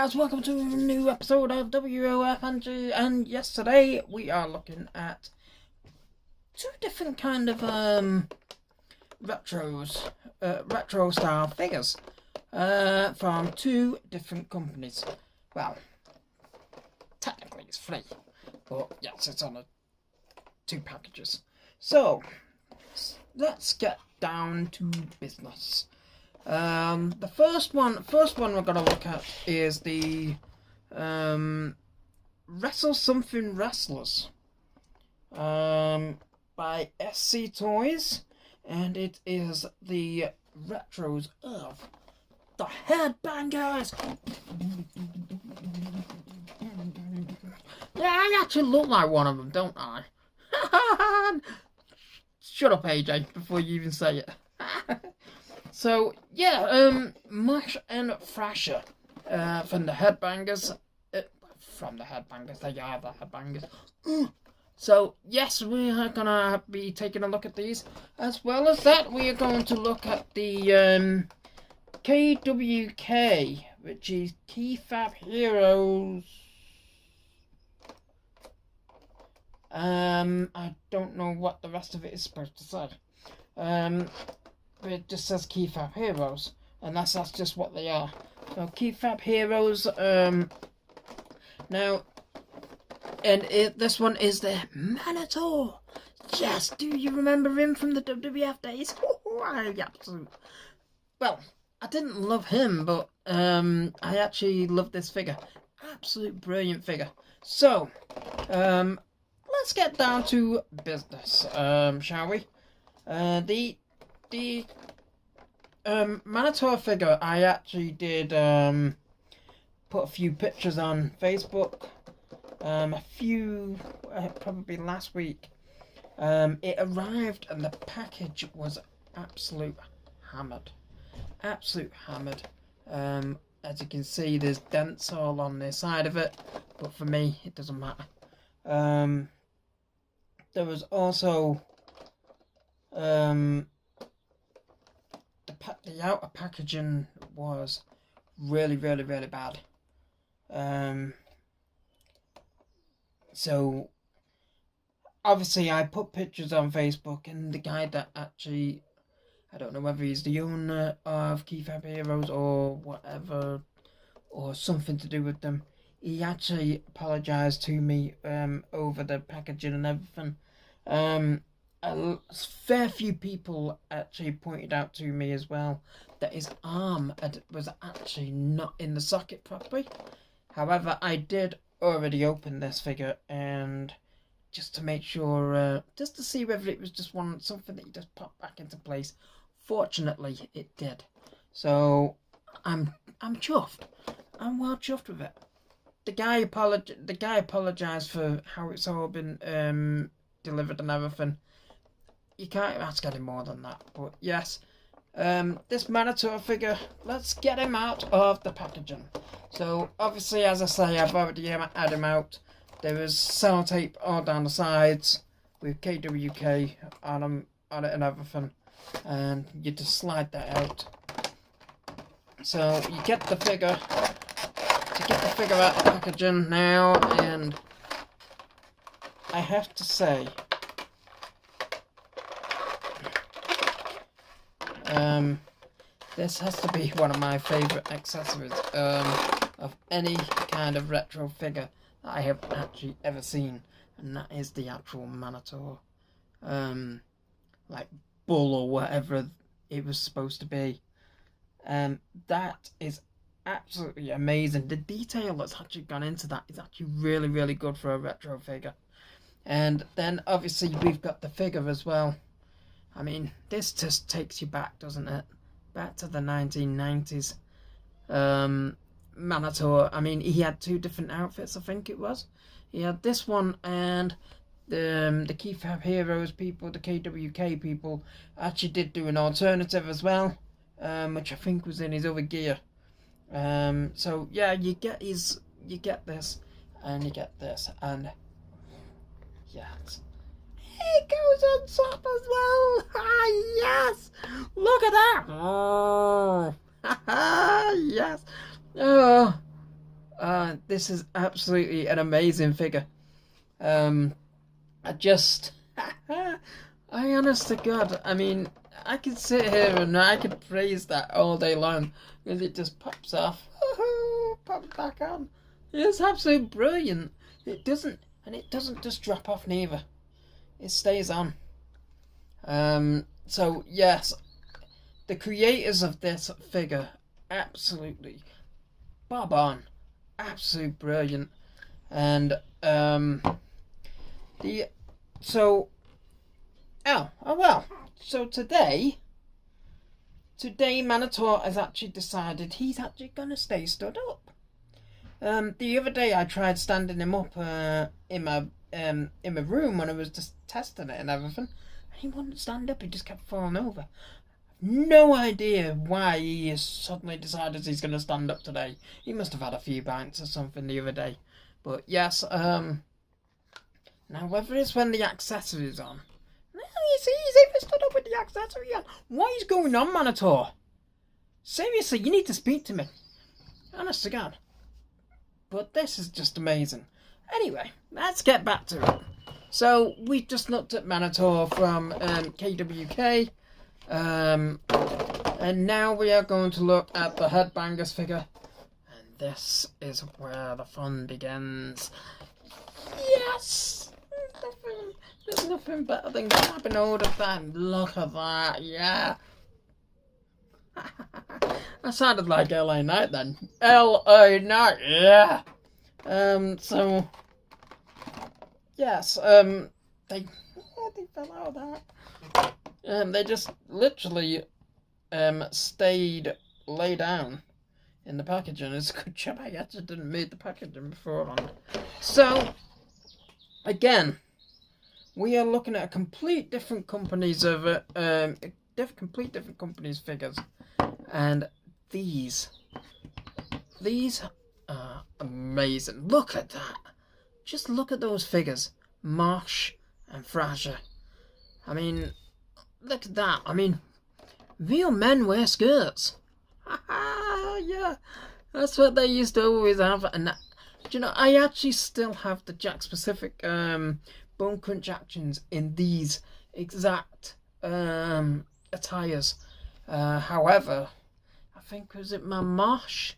guys, welcome to a new episode of WWF Headbangers, and yesterday we are looking at two different kind of retro style figures from two different companies. Well, technically it's free, but yes, it's on two packages. So let's get down to business. The first one we're gonna look at is the Wrestle Something Wrestlers by FC Toys, and it is the retros of the Headbangers. Yeah, I actually look like one of them, don't I? Shut up, AJ, before you even say it. So, yeah, Mash and Thrasher from the Headbangers. They are the Headbangers. So, yes, we are going to be taking a look at these. As well as that, we are going to look at the KWK, which is Keyfab Heroes. I don't know what the rest of it is supposed to say. But it just says Keyfab Heroes, and that's just what they are. So Keyfab Heroes, now, and this one is the Mantaur. Yes, do you remember him from the WWF days? Absolutely. Well, I didn't love him, but I actually love this figure. Absolute brilliant figure. So, let's get down to business, shall we? The Mantaur figure, I actually did put a few pictures on Facebook, probably last week. It arrived and the package was absolute hammered. As you can see, there's dents all on the side of it, but for me it doesn't matter. There was also the outer packaging was really bad. So obviously I put pictures on Facebook, and the guy that actually, I don't know whether he's the owner of Keyfab Heroes or whatever, or something to do with them, he actually apologised to me over the packaging and everything. A fair few people actually pointed out to me as well that his arm was actually not in the socket properly. However, I did already open this figure, and just to make sure, just to see whether it was just something that you just pop back into place. Fortunately, it did. So I'm chuffed. I'm well chuffed with it. The guy apologized for how it's all been delivered and everything. You can't ask any more than that. But yes, this Mantaur figure, let's get him out of the packaging. So obviously, as I say, I've already had him out. There is sellotape all down the sides with KWK on it and everything, and you just slide that out. So you get the figure. To get the figure out of the packaging now, and I have to say, this has to be one of my favourite accessories of any kind of retro figure that I have actually ever seen, and that is the actual Mantaur, like bull or whatever it was supposed to be. That is absolutely amazing. The detail that's actually gone into that is actually really good for a retro figure. And then obviously we've got the figure as well. I mean, this just takes you back, doesn't it? Back to the 1990s. Mantaur, I mean, he had two different outfits, I think it was. He had this one, and the Keyfab Heroes people, the KWK people, actually did do an alternative as well, which I think was in his other gear. So yeah, you get this, and you get this, and yeah, it goes on top as well. Ah, yes, look at that. Oh, yes. Oh, This is absolutely an amazing figure. I just, I honest to God, I mean, I could sit here and I could praise that all day long because it just pops off, pops back on. It's absolutely brilliant. It doesn't just drop off neither. It stays on. So yes, the creators of this figure, absolutely bob on, absolute brilliant, and the so well. So today Mantaur has actually decided he's actually gonna stay stood up. The other day I tried standing him up in my room when I was just testing it and everything. He wouldn't stand up. He just kept falling over. No idea why he has suddenly decided he's going to stand up today. He must have had a few pints or something the other day. But yes, now whether it's when the accessory's on. He's even stood up with the accessory on. What is going on, Mantaur? Seriously, you need to speak to me. Honest to God. But this is just amazing. Anyway, let's get back to it. So, we just looked at Mantaur from KWK. And now we are going to look at the Headbangers figure. And this is where the fun begins. Yes! There's nothing better than grabbing hold of that. Look at that, yeah. I sounded like LA Knight then. LA Knight, yeah. So, yes, they fell out of that. They just literally stayed lay down in the packaging. It's a good job I actually didn't move the packaging beforehand. So, again, we are looking at a complete different companies of complete different companies' figures, and these are amazing. Look at that! Just look at those figures, Marsh and Thrasher. I mean, look at that. I mean, real men wear skirts. Yeah, that's what they used to always have. And that, you know, I actually still have the Jack Specific Bone Crunch actions in these exact attires. However, I think, was it my Mosh?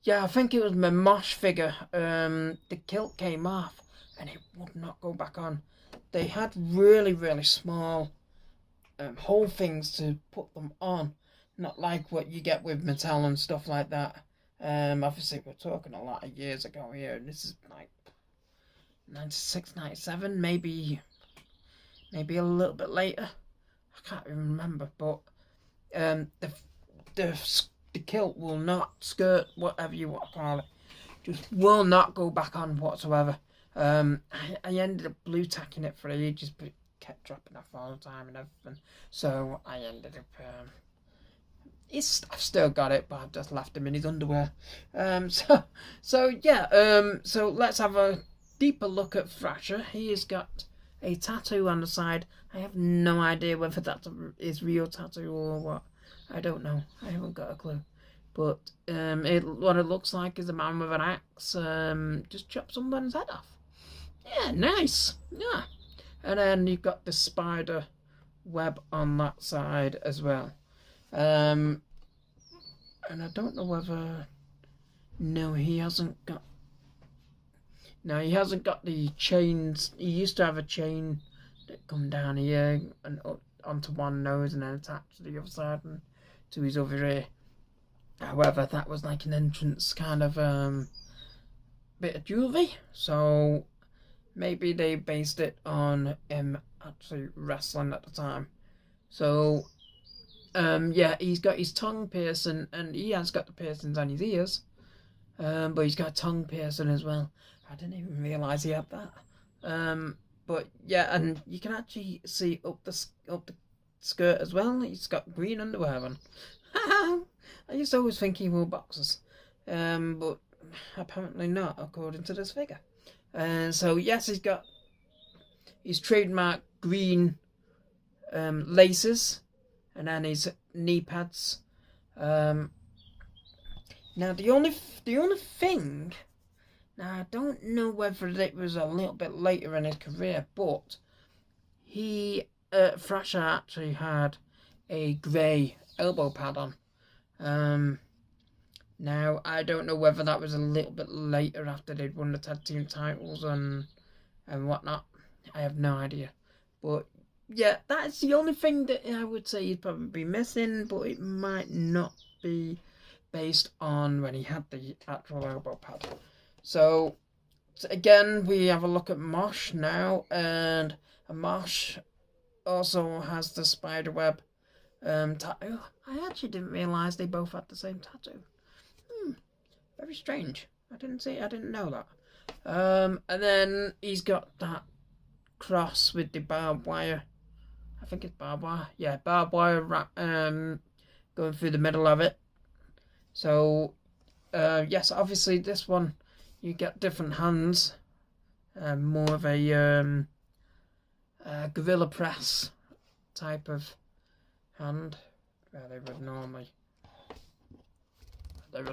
Yeah, I think it was my Mosh figure. The kilt came off and it would not go back on. They had really, really small hole things to put them on. Not like what you get with Mattel and stuff like that. Obviously, we're talking a lot of years ago here. This is like 96, 97, maybe a little bit later. I can't even remember, but the kilt will not, skirt, whatever you want to call it, just will not go back on whatsoever. I ended up blue tacking it for ages, but it kept dropping off all the time and everything. So I ended up I've still got it, but I've just left him in his underwear. So let's have a deeper look at Thrasher. He has got a tattoo on the side. I have no idea whether that's his real tattoo or what. I don't know. I haven't got a clue. But what it looks like is a man with an axe just chopped someone's head off. Yeah, nice. Yeah. And then you've got the spider web on that side as well. And I don't know whether... No, he hasn't got the chains. He used to have a chain that come down here and up onto one nose and then attached to the other side and to his other ear. However, that was like an entrance kind of bit of jewellery. So maybe they based it on him actually wrestling at the time. So yeah, he's got his tongue piercing, and he has got the piercings on his ears, but he's got a tongue piercing as well. I didn't even realise he had that. But yeah, and you can actually see up the skirt as well. He's got green underwear on. I used to always think he wore boxers, but apparently not, according to this figure. So yes, he's got his trademark green laces, and then his knee pads. Now the only thing, now I don't know whether it was a little bit later in his career, but Thrasher actually had a grey elbow pad on. Now I don't know whether that was a little bit later after they'd won the tag team titles and whatnot. I have no idea, but yeah, that's the only thing that I would say he'd probably be missing, but it might not be based on when he had the actual elbow pad. So again, we have a look at Mosh now, and Mosh also has the spiderweb tattoo. I actually didn't realise they both had the same tattoo. Very strange. I didn't know that. And then he's got that cross with the barbed wire. I think it's barbed wire. Yeah, barbed wire going through the middle of it. So, yes, obviously this one, you get different hands. More of a gorilla press type of hand, where they would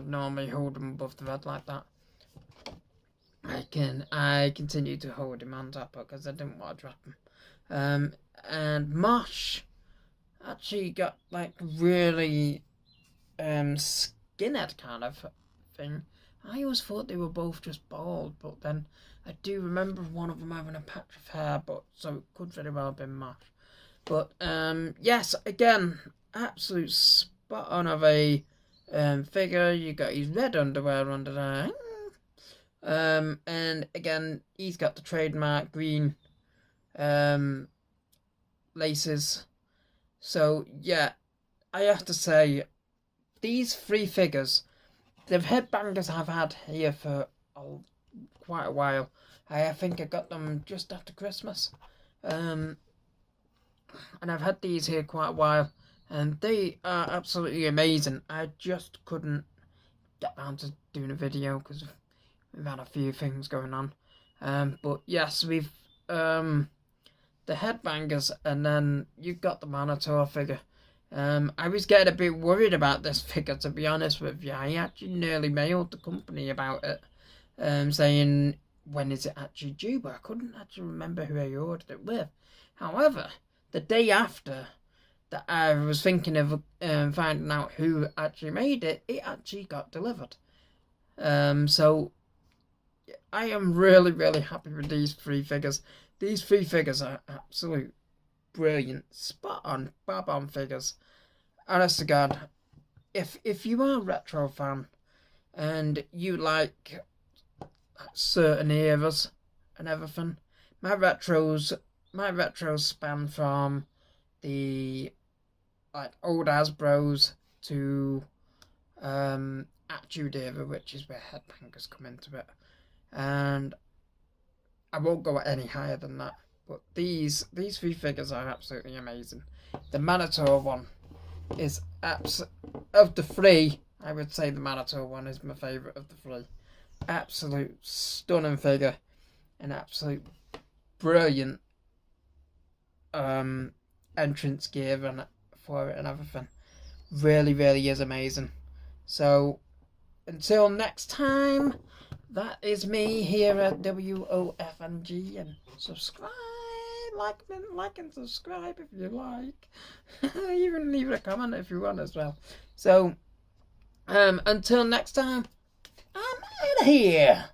normally hold them above the head like that. I continue to hold him hands up because I didn't want to drop him. And Mosh actually got like really skinhead kind of thing. I always thought they were both just bald, but then I do remember one of them having a patch of hair, but so it could very well have been Mosh. But yes, again, absolute spot on of a figure. You got his red underwear under there. And again, he's got the trademark green laces. So yeah, I have to say, these three figures, the Headbangers I've had here for quite a while. I think I got them just after Christmas. And I've had these here quite a while, and they are absolutely amazing. I just couldn't get round to doing a video because we've had a few things going on. But yes, we've the Headbangers, and then you've got the Mantaur figure. I was getting a bit worried about this figure, to be honest with you. I actually nearly mailed the company about it, saying, when is it actually due? But I couldn't actually remember who I ordered it with. However, the day after that I was thinking of finding out who actually made it, it actually got delivered. So I am really, really happy with these three figures. These three figures are absolute brilliant, spot on, bob on figures. Honest to God, if you are a retro fan and you like certain eras and everything, my retros span from the old Hasbros to Attitude Era, which is where Headbangers come into it, and I won't go any higher than that. But these three figures are absolutely amazing. The Mantaur one is of the three, I would say the Mantaur one is my favourite of the three. Absolute stunning figure, an absolute brilliant entrance gear and for it and everything. Really, really is amazing. So until next time, that is me here at WOFNG, and subscribe, like and subscribe if you like. Even leave a comment if you want as well. So until next time, I'm out of here.